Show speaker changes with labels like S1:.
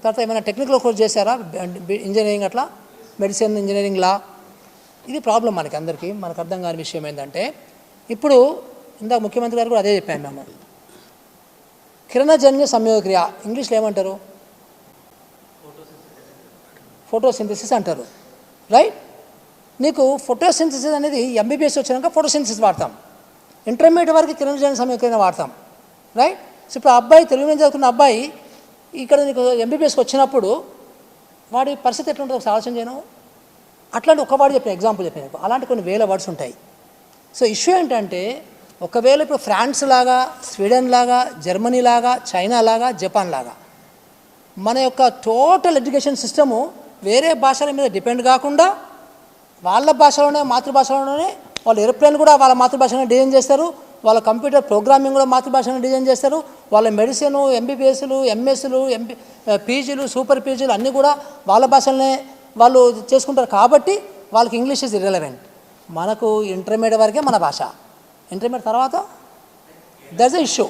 S1: తర్వాత ఏమైనా technical course చేశారా, ఇంజనీరింగ్ అట్లా, మెడిసిన్, ఇంజనీరింగ్, లా. ఇది ప్రాబ్లం మనకి అందరికీ. మనకు అర్థం కాని విషయం ఏంటంటే, ఇప్పుడు ఇందాక ముఖ్యమంత్రి గారు కూడా అదే చెప్పాము మేము, కిరణజన్య సంయోగక్రియ ఇంగ్లీష్లో ఏమంటారు, ఫోటోసింథసిస్ అంటారు, రైట్. నీకు ఫోటోసింథసిస్ అనేది ఎంబీబీఎస్ వచ్చినాక ఫోటోసింథసిస్ వాడతాం, ఇంటర్మీడియట్ వరకు కిరణజన్య సంయోగక్రియ వాడతాం, రైట్. సో ఇప్పుడు అబ్బాయి, తెలుగు మీద చదువుకున్న అబ్బాయి ఇక్కడ నీకు ఎంబీబీఎస్కి వచ్చినప్పుడు వాడి పరిస్థితి ఎట్లుంటుందో ఒకసారి ఆలోచన చేయను. అట్లాంటి ఒక వాడు చెప్పిన ఎగ్జాంపుల్ చెప్పిన, అలాంటి కొన్ని వేల వర్డ్స్ ఉంటాయి. సో ఇష్యూ ఏంటంటే, ఒకవేళ ఇప్పుడు ఫ్రాన్స్ లాగా, స్వీడన్ లాగా, జర్మనీ లాగా, చైనా లాగా, జపాన్ లాగా మన యొక్క టోటల్ ఎడ్యుకేషన్ సిస్టము వేరే భాషల మీద డిపెండ్ కాకుండా వాళ్ళ భాషలోనే, మాతృభాషలోనే, వాళ్ళు ఏరోప్లేన్ కూడా వాళ్ళ మాతృభాషలోనే డిజైన్ చేస్తారు, వాళ్ళ కంప్యూటర్ ప్రోగ్రామింగ్ కూడా మాతృభాషలోనే డిజైన్ చేస్తారు, వాళ్ళ మెడిసిన్, ఎంబీబీఎస్లు, ఎంఎస్లు, పీజీలు, సూపర్ పీజీలు అన్నీ కూడా వాళ్ళ భాషలోనే వాళ్ళు చేసుకుంటారు. కాబట్టి వాళ్ళకి ఇంగ్లీష్ ఈజ్ ఇర్రెలవెంట్. మనకు ఇంటర్మీడియట్ వరకే మన భాష, ఇంటర్మీడియట్ తర్వాత దట్స్ ద ఇష్యూ.